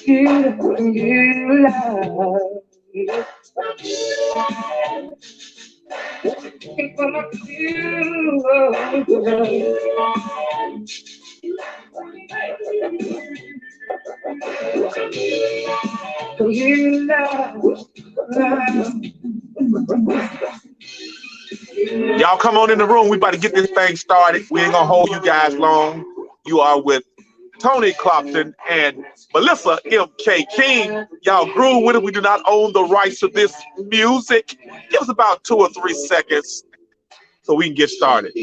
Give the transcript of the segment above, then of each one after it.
you love. You love. Y'all come on in the room. We about to get this thing started. We ain't gonna hold you guys long. You are with Tony Clopton and Melissa M.K. King. Y'all groove with it. We do not own the rights to this music. Give us about 2 or 3 seconds so we can get started.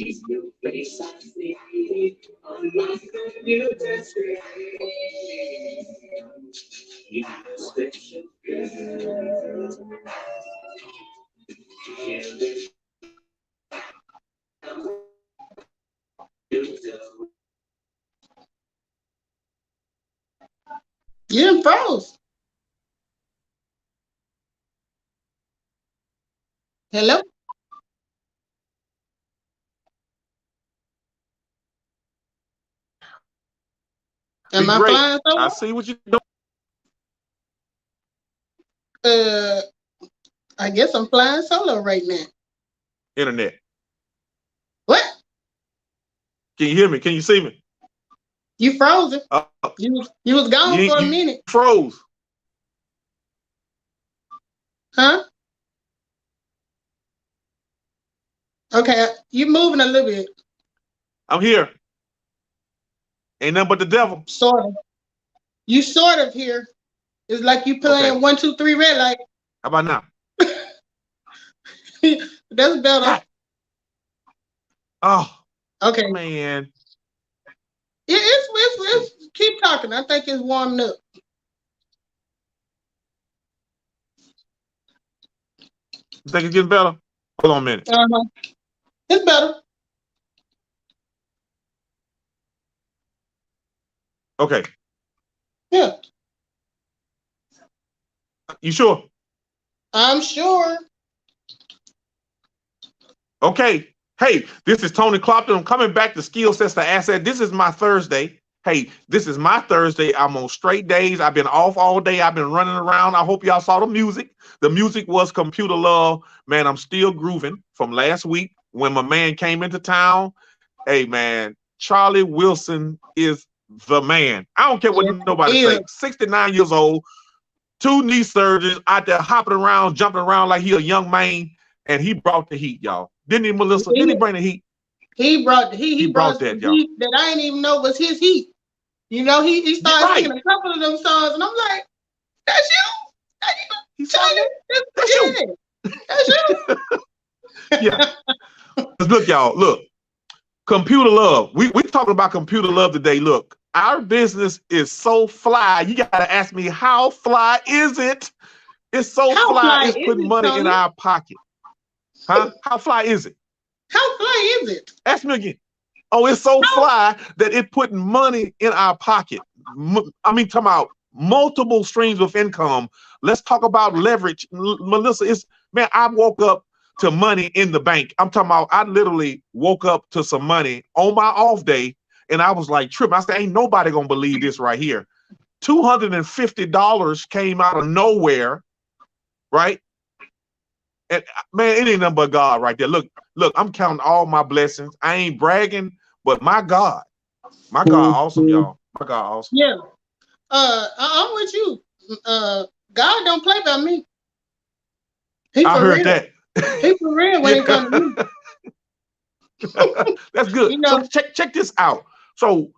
You froze. Hello? Am I Great. flying solo? I see what you're doing. I guess I'm flying solo right now. Internet. What? Can you hear me? Can you see me? You frozen. You was gone for a minute. Froze. Huh? Okay, you moving a little bit. I'm here. Ain't nothing but the devil. Sort of. You sort of here. It's like you playing 1, 2, 3 red light. How about now? That's better. God. Oh. Okay. Man. It's keep talking. I think it's warming up. You think it's getting better? Hold on a minute. It's better. Okay. Yeah. You sure? I'm sure. Okay. Hey, this is Tony Clopton. I'm coming back to Skill Sets to Asset. This is my Thursday. Hey, this is my Thursday. I'm on straight days. I've been off all day. I've been running around. I hope y'all saw the music. The music was Computer Love. Man, I'm still grooving from last week when my man came into town. Hey, man, Charlie Wilson is the man. I don't care what nobody say. 69 years old, 2 knee surgeries, out there hopping around, jumping around like he a young man, and he brought the heat, y'all. Didn't he, Melissa? Didn't he bring the heat? He brought the heat. He brought that, y'all. Heat that I didn't even know was his heat. You know, he started singing a couple of them songs, and I'm like, that's you? He's Charlie? That's you. That's you. Yeah. Look, y'all, look. Computer Love. We talking about Computer Love today. Look, our business is so fly. You got to ask me, how fly is it? It's so fly, it's putting money in our pocket. Huh? How fly is it? How fly is it? Ask me again. Oh, it's so fly that it's putting money in our pocket. I mean, talking about multiple streams of income. Let's talk about leverage. Melissa, man, I woke up to money in the bank. I'm talking about, I literally woke up to some money on my off day, and I was like tripping. I said, ain't nobody gonna believe this right here. $250 came out of nowhere, right? And man, it ain't nothing but God right there. Look, I'm counting all my blessings. I ain't bragging, but my God awesome, y'all. My God awesome. Yeah. I'm with you. God don't play by me. I heard that. He for real when it comes to me. That's good. You know, so check this out. So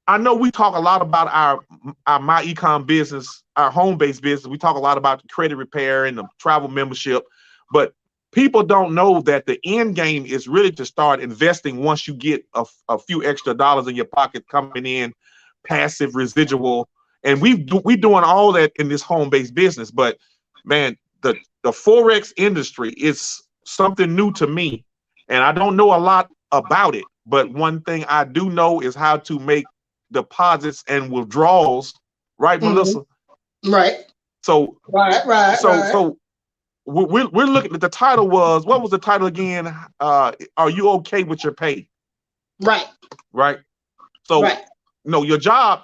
I know we talk a lot about our myEcon business, our home-based business. We talk a lot about the credit repair and the travel membership, but people don't know that the end game is really to start investing once you get a few extra dollars in your pocket coming in, passive residual. And we doing all that in this home-based business. But man, the Forex industry is something new to me, and I don't know a lot about it. But one thing I do know is how to make deposits and withdrawals, right, Melissa? Right. So right. So we're looking at the title was, what was the title again? Are you okay with your pay? Right. So no, your job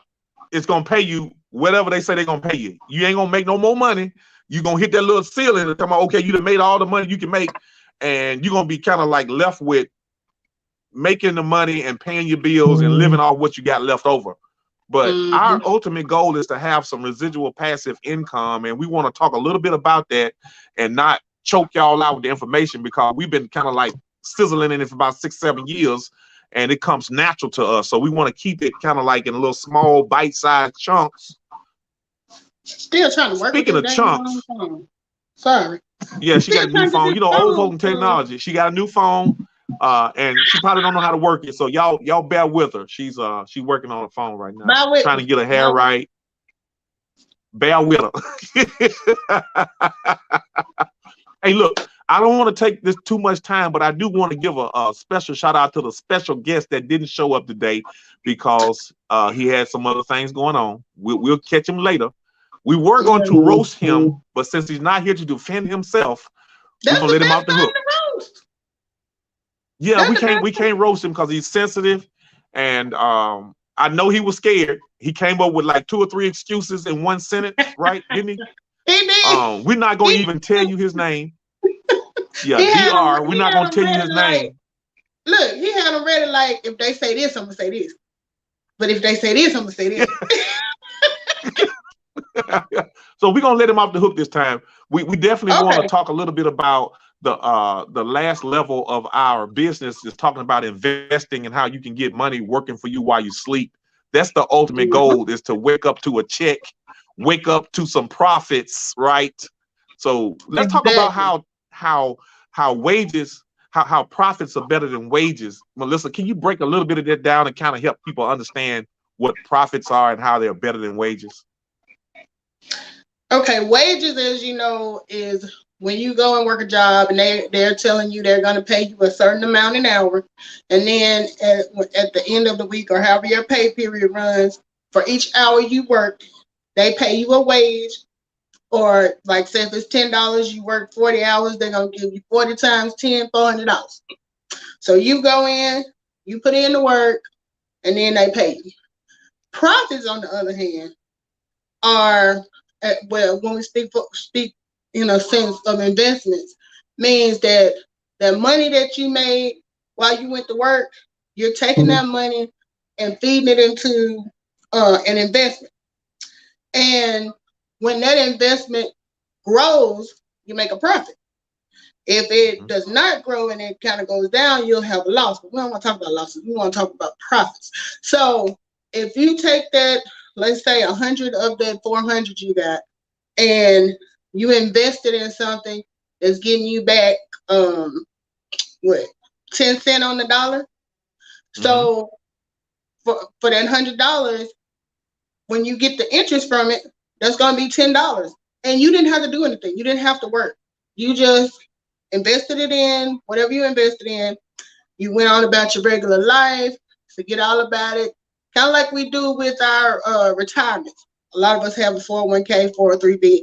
is gonna pay you whatever they say they're gonna pay you. You ain't gonna make no more money. You're gonna hit that little ceiling and come out, okay, you done made all the money you can make, and you're gonna be kind of like left with making the money and paying your bills and living off what you got left over. But our ultimate goal is to have some residual passive income, and we want to talk a little bit about that and not choke y'all out with the information, because we've been kind of like sizzling in it for about 6-7 years, and it comes natural to us. So we want to keep it kind of like in little small bite-sized chunks. Still trying to work. Speaking of chunks, sorry. Yeah, she got a new phone. You know, old folk technology. She got a new phone, and she probably don't know how to work it. So y'all bear with her. She's working on the phone right now, trying to get her hair right. Bear with her. Hey, look, I don't want to take this too much time, but I do want to give a special shout out to the special guest that didn't show up today because he had some other things going on. We'll catch him later. We were going to roast him, but since he's not here to defend himself, we're gonna let him off the hook. Yeah, we can't roast him because he's sensitive, and I know he was scared. He came up with like 2 or 3 excuses in one sentence, right? Didn't he? He did. We're not gonna even tell you his name. Yeah, DR. We're not gonna tell you his name. Look, he had him ready like, if they say this, I'm gonna say this. But if they say this, I'm gonna say this. So we're gonna let him off the hook this time. We definitely want to talk a little bit about the last level of our business is talking about investing and how you can get money working for you while you sleep. That's the ultimate goal, is to wake up to a check, wake up to some profits, right? So let's talk about how wages, how profits are better than wages. Melissa, can you break a little bit of that down and kind of help people understand what profits are and how they're better than wages? Okay, wages, as you know, is when you go and work a job and they're telling you they're going to pay you a certain amount an hour, and then at the end of the week or however your pay period runs, for each hour you work, they pay you a wage. Or like say if it's $10, you work 40 hours, they're going to give you 40 times 10, $400. So you go in, you put in the work, and then they pay you. Profits, on the other hand, are when we speak in a sense of investments, means that the money that you made while you went to work, you're taking that money and feeding it into an investment. And when that investment grows, you make a profit. If it does not grow and it kind of goes down, you'll have a loss. But we don't want to talk about losses. We want to talk about profits. So if you take that, let's say 100 of that 400 you got, and you invested in something that's getting you back 10 cents on the dollar. So for that $100, when you get the interest from it, that's going to be $10. And you didn't have to do anything. You didn't have to work. You just invested it in whatever you invested in. You went on about your regular life, forget all about it. Kind of like we do with our retirement. A lot of us have a 401k, 403b.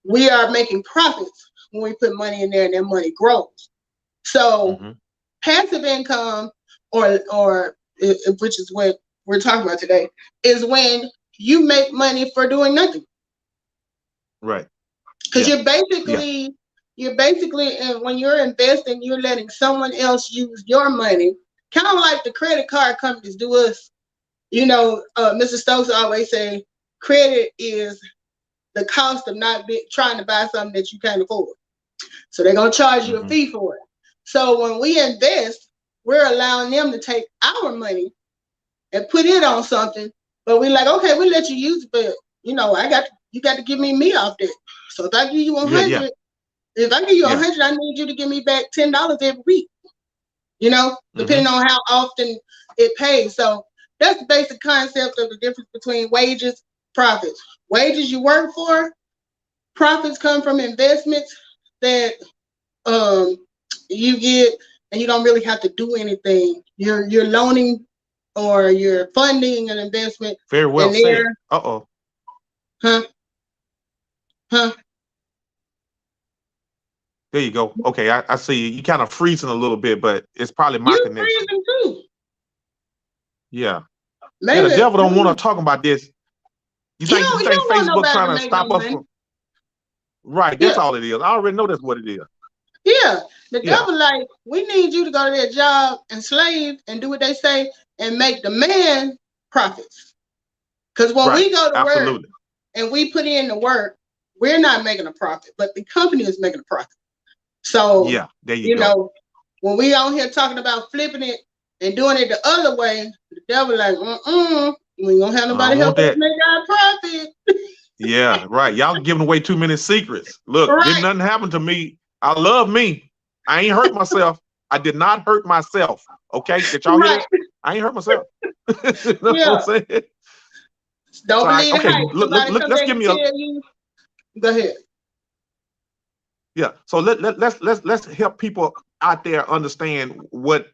We are making profits when we put money in there and that money grows. So passive income, or which is what we're talking about today, is when you make money for doing nothing. Right. Because you're basically, when you're investing, you're letting someone else use your money, kind of like the credit card companies do us. You know, Mr. Stokes always say, credit is the cost of not trying to buy something that you can't afford. So they're going to charge you a fee for it. So when we invest, we're allowing them to take our money and put it on something. But we're like, okay, we'll let you use it, but you know, you got to give me off that. So if I give you 100, if I give you 100, I need you to give me back $10 every week. You know, depending on how often it pays. So that's the basic concept of the difference between wages, profits. Wages you work for, profits come from investments that you get, and you don't really have to do anything. You're loaning or you're funding an investment. Very well said. Huh? There you go. Okay, I see you. You kind of freezing a little bit, but it's probably my connection. Freezing too. Yeah. Maybe. Yeah, the devil don't want to talk about this. You think don't want Facebook nobody trying to to make no stop us money. from right? That's Yeah, all it is. I already know that's what it is. yeah. The Yeah, devil like, we need you to go to that job and slave and do what they say and make the man profits. Because when right. we go to work Absolutely. and we put in the work, we're not making a profit, but the company is making a profit. So, Yeah, there you you go. know, when we on here talking about flipping it and doing it the other way, the devil like, we ain't gonna have I nobody don't want help us that. make our profit. Yeah, right. Y'all giving away too many secrets. Look, didn't Right, nothing happen to me. I love me. I ain't hurt myself. I did not hurt myself. Okay, did y'all hear right. that? I ain't hurt myself. You know what I'm Yeah. saying? Don't So believe the okay, hype. Somebody come let's back give and me a tell you. Go ahead. yeah. So let's help people out there understand what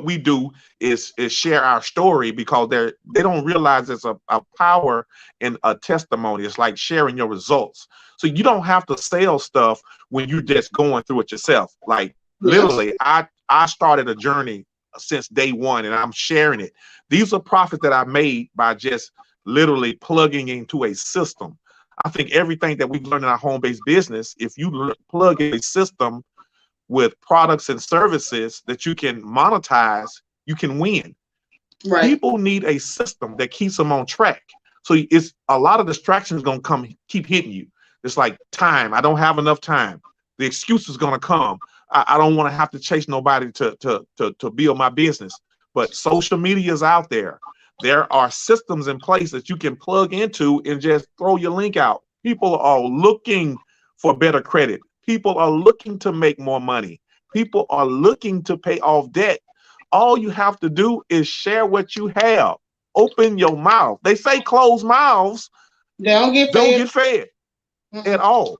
we do is share our story because they don't realize it's a power in a testimony. It's like sharing your results. So you don't have to sell stuff when you're just going through it yourself. Like Yeah. literally, I started a journey since day one and I'm sharing it. These are profits that I made by just literally plugging into a system. I think everything that we've learned in our home-based business, if you plug in a system with products and services that you can monetize, you can win. Right. People need a system that keeps them on track. So it's a lot of distractions gonna keep hitting you. It's like time. I don't have enough time. The excuse is gonna come. I don't want to have to chase nobody to build my business. But social media is out there. There are systems in place that you can plug into and just throw your link out. People are looking for better credit. People are looking to make more money. People are looking to pay off debt. All you have to do is share what you have. Open your mouth. They say closed mouths They don't get don't fed. get fed at Mm-mm. all.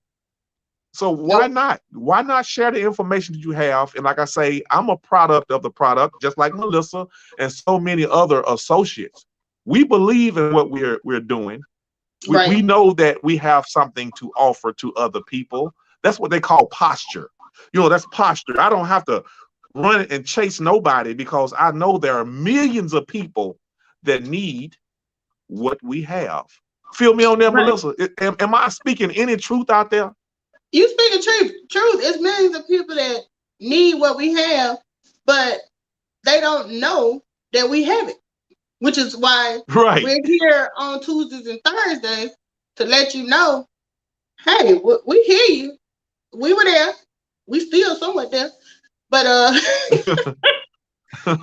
So why Nope. not? Why not share the information that you have? And like I say, I'm a product of the product, just like Melissa and so many other associates. We believe in what we're doing. We Right. know that we have something to offer to other people. That's what they call posture. That's posture. I don't have to run and chase nobody because I know there are millions of people that need what we have. Feel me on that, Right. Melissa? Am I speaking any truth out there? You speaking truth. Truth. It's millions of people that need what we have, but they don't know that we have it. Which is why Right. we're here on Tuesdays and Thursdays to let you know, hey, we hear you. We were there. We still somewhat there. But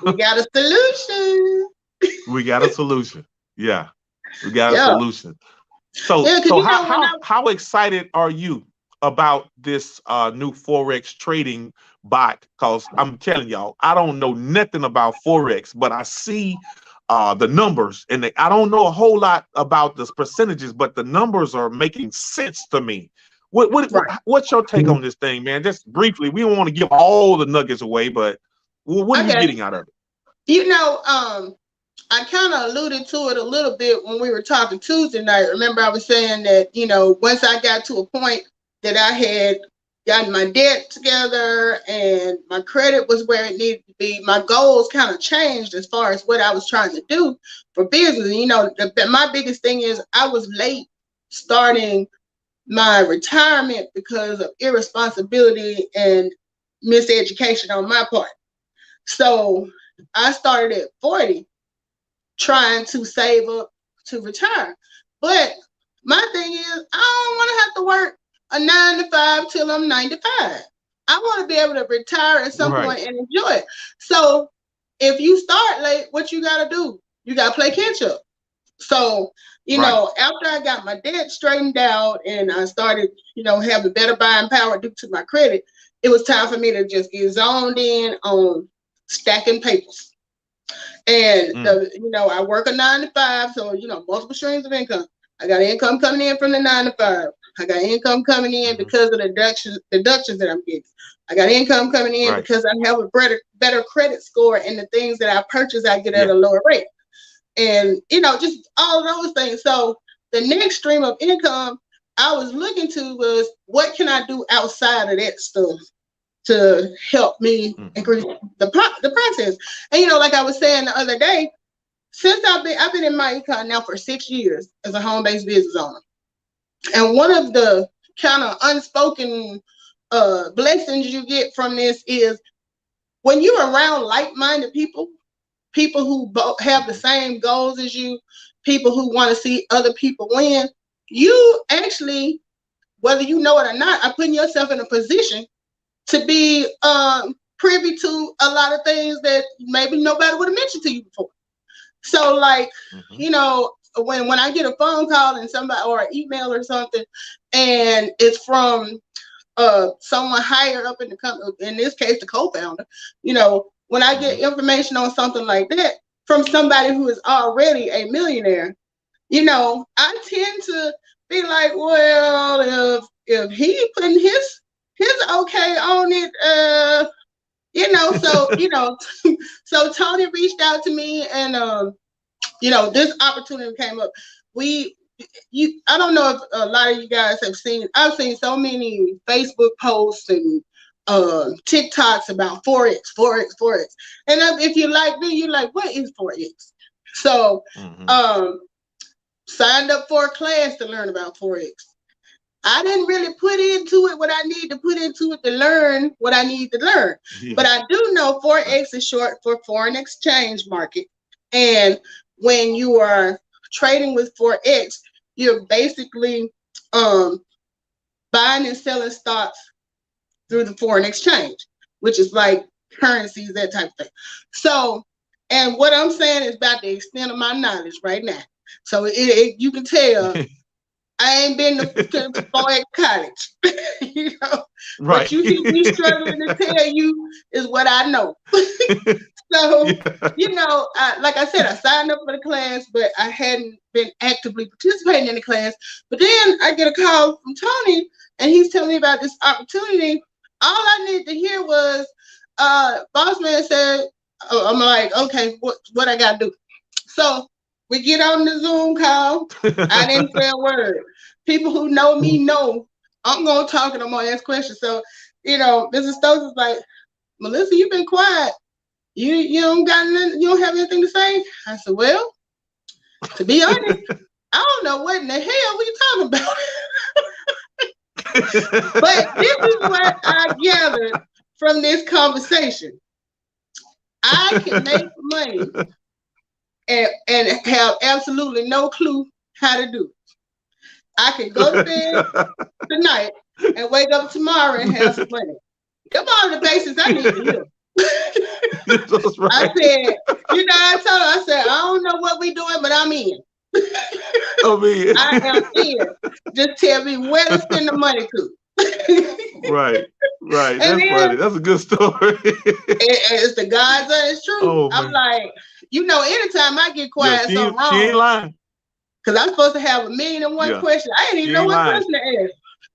we got a solution. We got a solution. Yeah, we got a Yeah. solution. So Yeah, because so you how know when how how excited are you about this new forex trading bot? Because I'm telling y'all, I don't know nothing about forex, but I see the numbers, and I don't know a whole lot about the percentages, but the numbers are making sense to me. right. What's your take on this thing, man? Just briefly, we don't want to give all the nuggets away, but what are I you got getting you. out of it? You know, I kind of alluded to it a little bit when we were talking Tuesday night. Remember, I was saying that, once I got to a point that I had gotten my debt together and my credit was where it needed to be, my goals kind of changed as far as what I was trying to do for business. And, my biggest thing is I was late starting my retirement because of irresponsibility and miseducation on my part. So I started at 40 trying to save up to retire. But my thing is, I don't want to have to work a 9 to 5 till I'm 95. I want to be able to retire at some Right, point and enjoy it. So if you start late, what you got to do? You got to play catch up. So, right, after I got my debt straightened out and I started, having better buying power due to my credit, it was time for me to just get zoned in on stacking papers. And mm, I work a 9 to 5, so multiple streams of income. I got income coming in from the 9 to 5. I got income coming in mhm, because of the deductions that I'm getting. I got income coming in right, because I have a better credit score, and the things that I purchase I get at yeah, a lower rate. And just all of those things. So the next stream of income I was looking to was, what can I do outside of that stuff to help me mhm, increase the process. And like I was saying the other day, since I've been in myEcon now for 6 years as a home-based business owner. And one of the kind of unspoken blessings you get from this is when you're around like-minded people, people who have the same goals as you, people who want to see other people win, you actually, whether you know it or not, are putting yourself in a position to be privy to a lot of things that maybe nobody would have mentioned to you before. So like, you know, when I get a phone call and somebody or an email or something, and it's from someone higher up in the company, in this case, the co-founder, you know, when I get information on something like that from somebody who is already a millionaire, you know, I tend to be like, well, if he putting his okay on it, you know, so, you know, so Tony reached out to me and, you know, this opportunity came up. I don't know if a lot of you guys have seen, I've seen so many Facebook posts and TikToks about Forex. And if you like me, you're like, what is Forex? So, signed up for a class to learn about Forex. I didn't really put into it what I need to put into it to learn what I need to learn. But I do know Forex is short for foreign exchange market. And when you are trading with Forex, you're basically buying and selling stocks through the foreign exchange, which is like currencies, that type of thing. So, and what I'm saying is about the extent of my knowledge right now. So you can tell I ain't been to Forex college, you know. Right. What you see me struggling to tell you is what I know. So, you know, like I said, I signed up for the class, but I hadn't been actively participating in the class. But then I get a call from Tony, and he's telling me about this opportunity. All I needed to hear was, boss man said, I'm like, okay, what I got to do? So we get on the Zoom call. I didn't say a word. People who know me know I'm going to talk and I'm going to ask questions. So, you know, Mrs. Stokes is like, Melissa, you've been quiet. You don't got nothing, you don't have anything to say? I said, well, to be honest, I don't know what in the hell we talking about. But this is what I gathered from this conversation. I can make money and have absolutely no clue how to do it. I can go to bed tonight and wake up tomorrow and have some money. Them are the basics I need to hear. Right. I said, you know, I told her, I said, I don't know what we doing, but I'm in. I am in. Just tell me where to spend the money to. Right. That's funny. That's a good story. It's the God's honest truth. Oh, I'm like, you know, anytime I get quiet, something wrong. She ain't lying. Because I'm supposed to have 1,000,001 questions. I didn't even know what question to ask.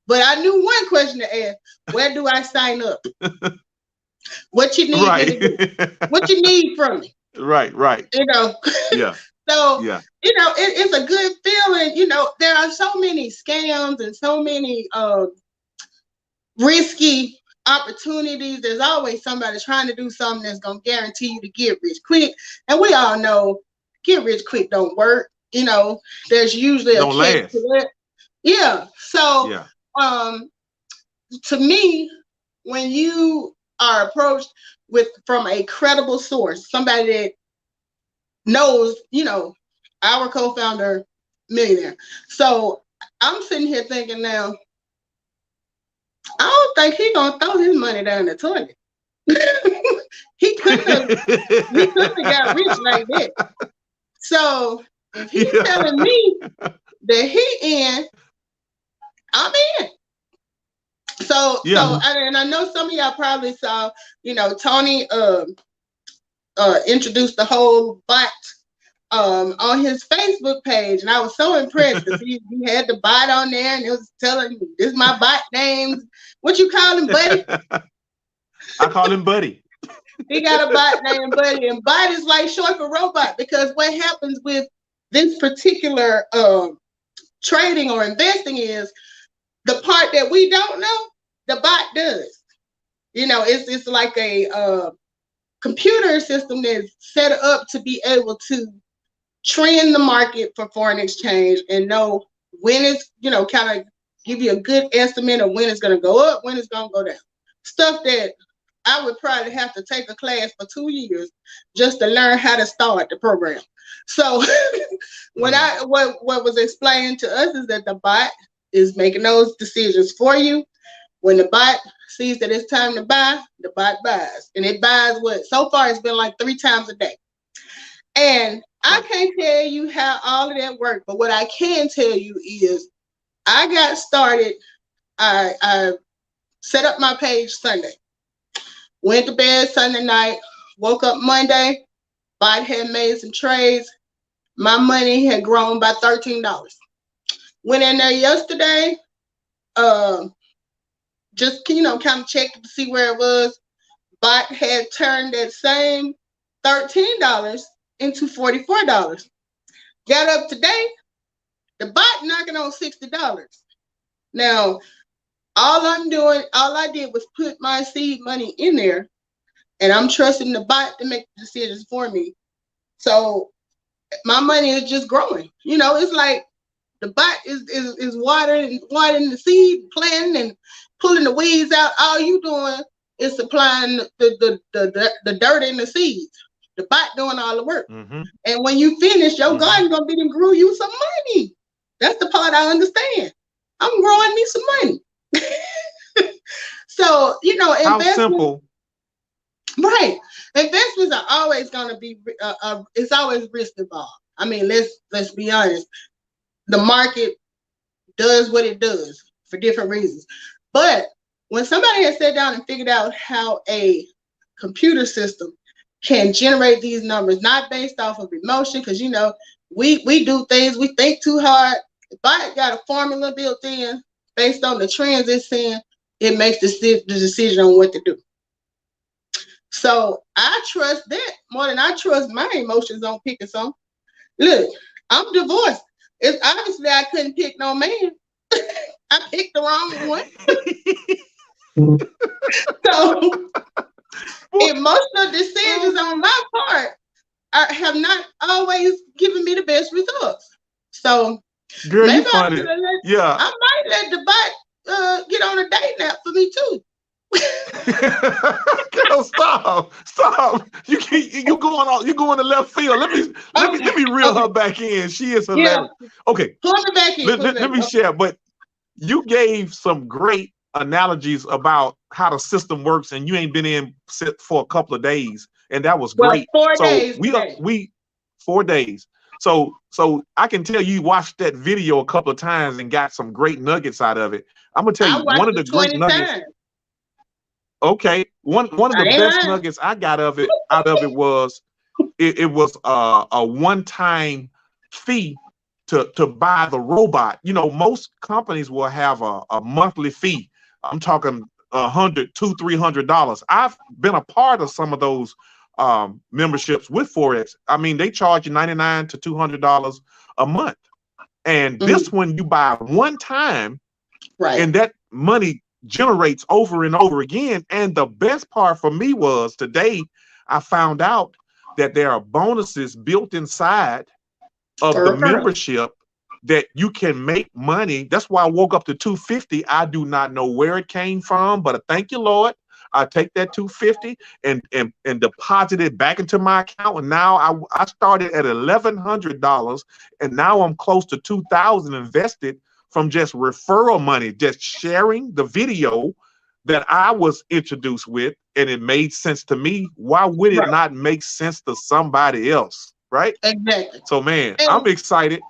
But I knew one question to ask. Where do I sign up? What you need me to do? What you need from me? Right. You know. Yeah. So, you know, it's a good feeling. You know, there are so many scams and so many risky opportunities. There's always somebody trying to do something that's going to guarantee you to get rich quick. And we all know get rich quick don't work. You know, there's usually a catch to that. Yeah. So, to me, when you are approached from a credible source, somebody that knows, you know, our co-founder, millionaire. So I'm sitting here thinking now, I don't think he's gonna throw his money down the toilet. he couldn't have got rich like that. So if he's telling me that he in, I'm in. So and I know some of y'all probably saw, you know, Tony introduced the whole bot on his Facebook page, and I was so impressed because he had the bot on there, and it was telling me, "This is my bot name." What you call him, Buddy? I call him Buddy. He got a bot named Buddy, and bot is like short for robot, because what happens with this particular trading or investing is the part that we don't know, the bot does. You know, it's like a computer system that's set up to be able to trend the market for foreign exchange and know when it's, kind of give you a good estimate of when it's going to go up, when it's going to go down. Stuff that I would probably have to take a class for 2 years just to learn how to start the program. So what was explained to us is that the bot is making those decisions for you. When the bot sees that it's time to buy, the bot buys. And it buys so far it's been like 3 times a day. And I can't tell you how all of that worked, but what I can tell you is I got started, I set up my page Sunday, went to bed Sunday night, woke up Monday, bot had made some trades. My money had grown by $13. Went in there yesterday, just, kind of checked to see where it was. Bot had turned that same $13 into $44. Got up today, the bot knocking on $60. Now, all I did was put my seed money in there, and I'm trusting the bot to make the decisions for me. So my money is just growing. It's like the bot is watering the seed, planting and pulling the weeds out. All you doing is supplying the dirt and the seeds. The bot doing all the work. Mm-hmm. And when you finish, your garden gonna be to grow you some money. That's the part I understand. I'm growing me some money. So, how simple. Right. Investments are always going to be, it's always risk involved. I mean, let's be honest. The market does what it does for different reasons. But when somebody has sat down and figured out how a computer system can generate these numbers, not based off of emotion, because, we do things, we think too hard. If I got a formula built in based on the trends it's seeing, it makes the decision on what to do. So I trust that more than I trust my emotions on picking some. Look, I'm divorced. It's obviously I couldn't pick no man. I picked the wrong one. So emotional decisions on my part have not always given me the best results. So girl, you funny. I might let the bot get on a date nap for me too. Girl, stop! You going to left field. Let me reel her back in. She is hilarious. Yeah. Okay, pull me back in. Let me share. But you gave some great analogies about how the system works, and you ain't been in for a couple of days, and that was great. 4 days. We 4 days. So I can tell you watched that video a couple of times and got some great nuggets out of it. I'm gonna tell you one of the great nuggets. Times. Okay, one of the best nuggets I got out of it was it was a one-time fee to buy the robot. Most companies will have a monthly fee. I'm talking $100, $200, $300. I've been a part of some of those memberships with Forex. I mean, they charge you $99 to $200 a month, and this one you buy one time, right? And that money generates over and over again. And the best part for me was today I found out that there are bonuses built inside of the membership that you can make money. That's why I woke up to $250. I do not know where it came from, but thank you, Lord. I take that $250 and deposit it back into my account. And now I started at $1,100, and now I'm close to $2,000 invested from just referral money, just sharing the video that I was introduced with, and it made sense to me. Why would it not make sense to somebody else? Right? Exactly. So, man, I'm excited.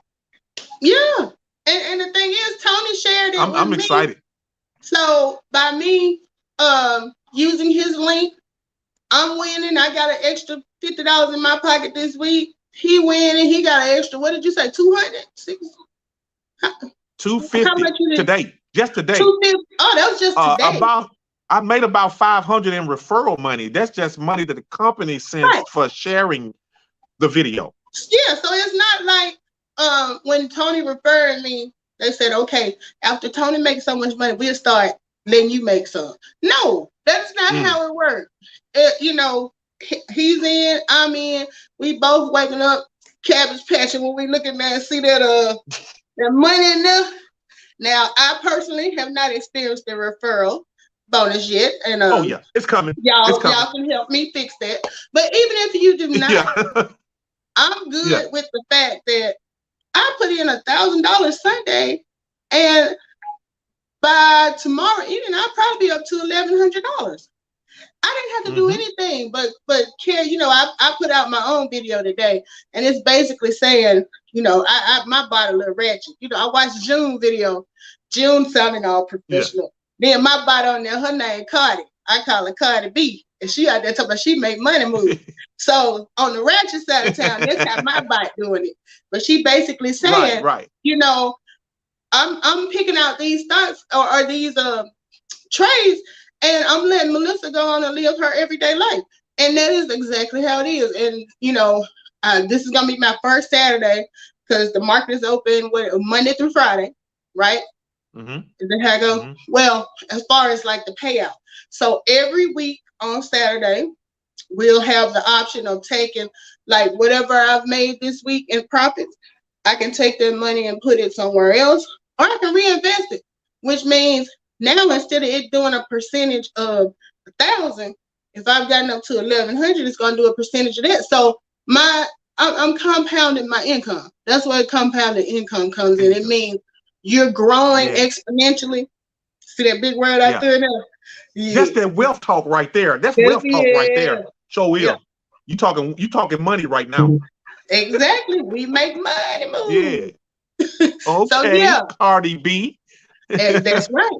Yeah. And the thing is, Tony shared it with me. I'm excited. So by me using his link, I'm winning. I got an extra $50 in my pocket this week. He winning. He got an extra, what did you say, 200? 250 today, just today. 250. Oh, that was just today. I made about 500 in referral money. That's just money that the company sends for sharing the video. Yeah, so it's not like when Tony referred me, they said, okay, after Tony makes so much money, we'll start letting you make some. No, that's not how it works. He's in, I'm in. We both waking up Cabbage Patch, and when we look at that and see that that money in there. Now, I personally have not experienced the referral bonus yet, and Oh yeah, it's coming. y'all It's coming. y'all can help me fix that. But even if you do not, Yeah. I'm good Yeah. with the fact that I put in $1,000 Sunday, and by tomorrow evening I'll probably be up to $1,100. I didn't have to do anything, but Carrie, you know, I put out my own video today, and it's basically saying, you know, I my body a little ratchet. You know, I watched June video. June sounding all professional. Yeah. Then my body on there, her name Cardi. I call her Cardi B, and she out there talking about she make money move. So on the ratchet side of town, that's how my body doing it. But she basically saying, right. you know, I'm picking out these stocks or these trades, and I'm letting Melissa go on and live her everyday life. And that is exactly how it is. And, you know, this is going to be my first Saturday because the market is open Monday through Friday, right? Mm-hmm. Is that how I go? Mm-hmm. Well, as far as like the payout. So every week on Saturday, we'll have the option of taking like whatever I've made this week in profits. I can take that money and put it somewhere else, or I can reinvest it, which means now instead of it doing a percentage of 1,000, if I've gotten up to 1,100, it's going to do a percentage of that. So I'm compounding my income. That's where compounded income comes in. It means you're growing exponentially. See that big word I threw in there? Yeah. That's that wealth talk right there. That's wealth talk right there. So you talking money right now. Exactly. We make money move. Yeah. Okay. So, Cardi B. That's right.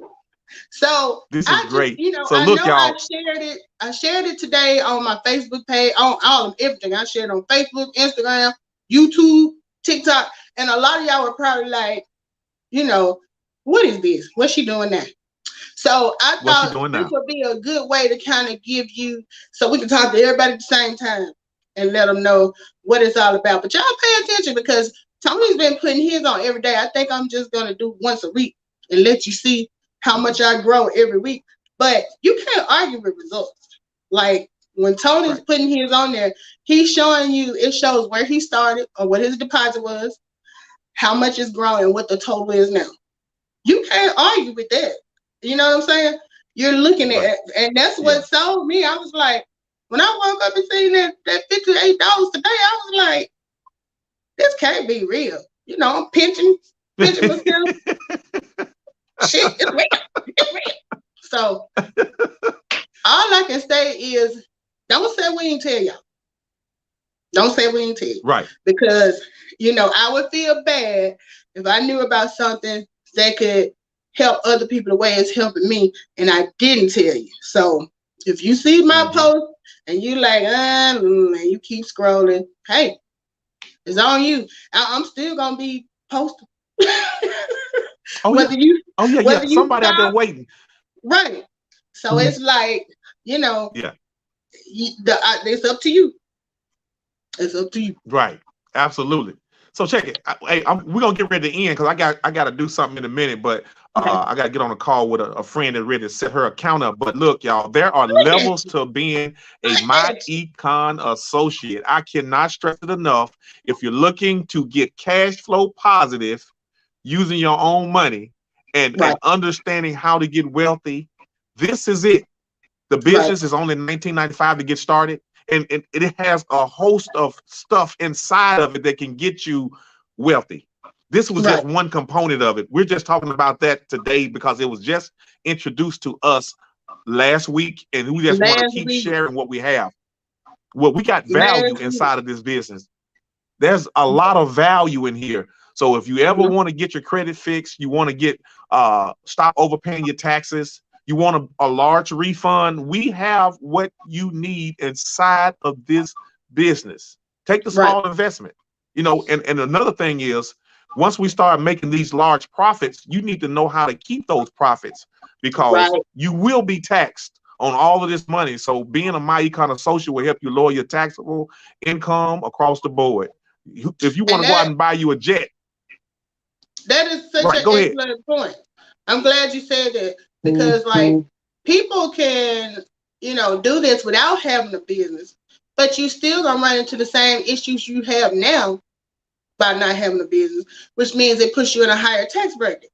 So this is great. You know, so I look, know y'all. I shared it today on my Facebook page, on all of everything. I shared on Facebook, Instagram, YouTube, TikTok, and a lot of y'all were probably like, you know, what is this? What's she doing now? So I thought this would be a good way to kind of give you, so we can talk to everybody at the same time and let them know what it's all about. But y'all pay attention because Tony's been putting his on every day. I think I'm just gonna do once a week and let you see how much I grow every week. But you can't argue with results. Like when Tony's putting his on there, he's showing you, it shows where he started or what his deposit was, how much it's growing, what the total is now. You can't argue with that. You know what I'm saying? You're looking at it, and that's what sold me. I was like, when I woke up and seen that $58 today, I was like, this can't be real. You know, I'm pinching myself. Shit, it's real. It's real. So all I can say is, don't say we ain't tell y'all. Don't say we ain't tell you. Right. Because, you know, I would feel bad if I knew about something that could help other people the way it's helping me, and I didn't tell you. So if you see my post and you like, and you keep scrolling, hey, it's on you. I'm still gonna be posting. Somebody out there waiting. Right. So it's like, you know, it's up to you. It's up to you. Right. Absolutely. So check it. We're gonna get ready to end because I got to do something in a minute, but I got to get on a call with a friend that ready to set her account up. But look, y'all, there are levels to being a myEcon associate. I cannot stress it enough. If you're looking to get cash flow positive using your own money and understanding how to get wealthy, this is it. The business is only $19.95 to get started. And it has a host of stuff inside of it that can get you wealthy. This was just one component of it. We're just talking about that today because it was just introduced to us last week, and we just want to keep sharing what we have. Well, we got value inside of this business. There's a lot of value in here. So if you ever want to get your credit fixed, you want to get stop overpaying your taxes, you want a large refund, we have what you need inside of this business. Take the small investment. You know, and another thing is, once we start making these large profits, you need to know how to keep those profits because you will be taxed on all of this money. So being a myEcon associate will help you lower your taxable income across the board. If you want to go out and buy you a jet. That is such an excellent point. I'm glad you said that because like people can, you know, do this without having a business, but you still gonna run into the same issues you have now by not having a business, which means it puts you in a higher tax bracket.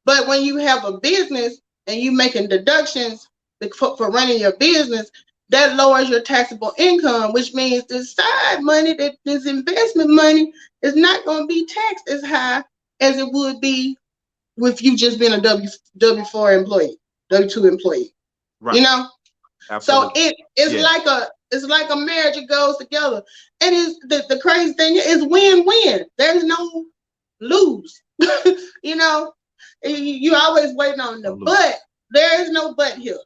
But when you have a business and you making deductions for running your business, that lowers your taxable income, which means this side money, that this investment money, is not going to be taxed as high as it would be with you just being a W-4 employee, W-2 employee. Right. You know? Absolutely. So it's like a marriage. It goes together. And the crazy thing is win-win. There's no lose. You know, you always waiting on the but. There is no but here.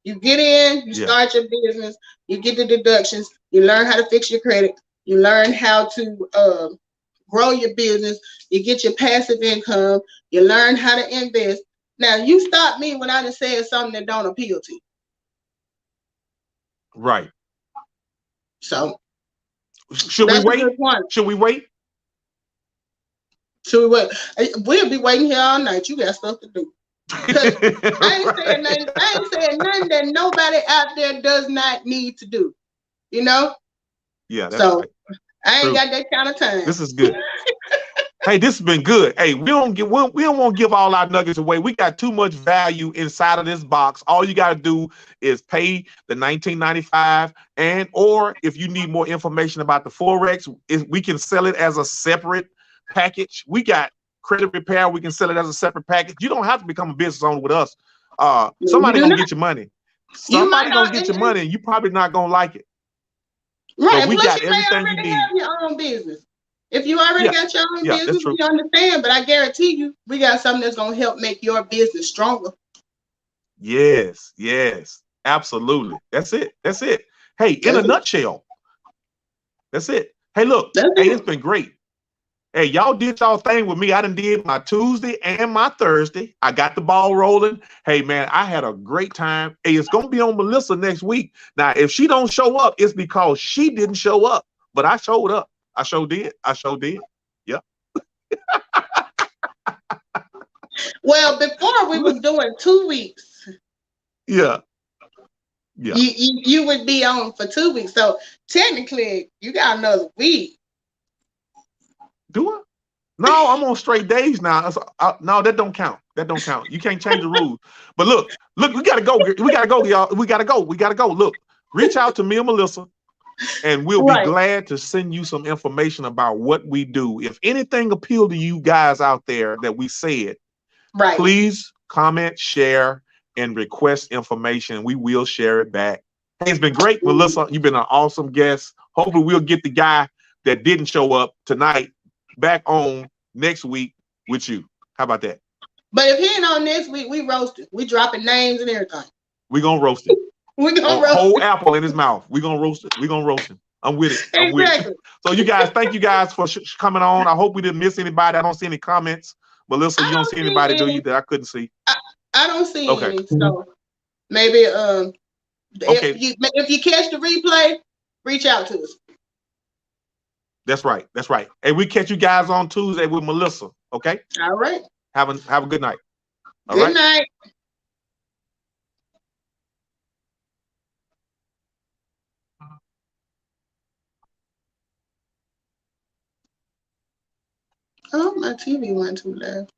You get in, you start your business, you get the deductions, you learn how to fix your credit, you learn how to grow your business, you get your passive income, you learn how to invest. Now, you stop me when I just said something that don't appeal to you. Right. So, should we wait? Should we wait? Should we wait? We'll be waiting here all night. You got stuff to do. I ain't saying nothing. I ain't saying nothing that nobody out there does not need to do. You know? Yeah, that's right. I ain't got that kind of time. This is good. Hey, this has been good. Hey, we don't want to give all our nuggets away. We got too much value inside of this box. All you got to do is pay the $19.95, or if you need more information about the Forex, we can sell it as a separate package. We got credit repair. We can sell it as a separate package. You don't have to become a business owner with us. Somebody gonna get your money. Somebody gonna get your money, and you probably not gonna like it. Right. But we got everything you need. Have your own business. If you already got your own business, we understand. But I guarantee you, we got something that's gonna help make your business stronger. Yes, absolutely. That's it. Hey, in a nutshell, that's it. Hey, look, it's been great. Hey, y'all did y'all thing with me. I done did my Tuesday and my Thursday. I got the ball rolling. Hey, man, I had a great time. Hey, it's going to be on Melissa next week. Now, if she don't show up, it's because she didn't show up. But I showed up. I sure did. Yep. Well, before we was doing 2 weeks. Yeah. You would be on for 2 weeks. So technically, you got another week. Do I? No, I'm on straight days now. No, that don't count. You can't change the rules. But look, we gotta go. We gotta go, y'all. We gotta go. Look, reach out to me and Melissa, and we'll be glad to send you some information about what we do. If anything appealed to you guys out there that we said, please comment, share, and request information. We will share it back. Hey, it's been great, Melissa. You've been an awesome guest. Hopefully, we'll get the guy that didn't show up tonight back on next week with you. How about that? But if he ain't on next week, we roast it. We dropping names and everything. We're gonna roast it. We're gonna roast whole apple in his mouth. We're gonna roast it. I'm with it. Exactly. So you guys, thank you guys for coming on. I hope we didn't miss anybody. I don't see any comments. Melissa, you don't see anybody, do you, that I couldn't see? I don't see any. So maybe if you catch the replay, reach out to us. That's right. Hey, we catch you guys on Tuesday with Melissa. Okay. All right. Have a good night. Good night. Oh, my TV went too loud.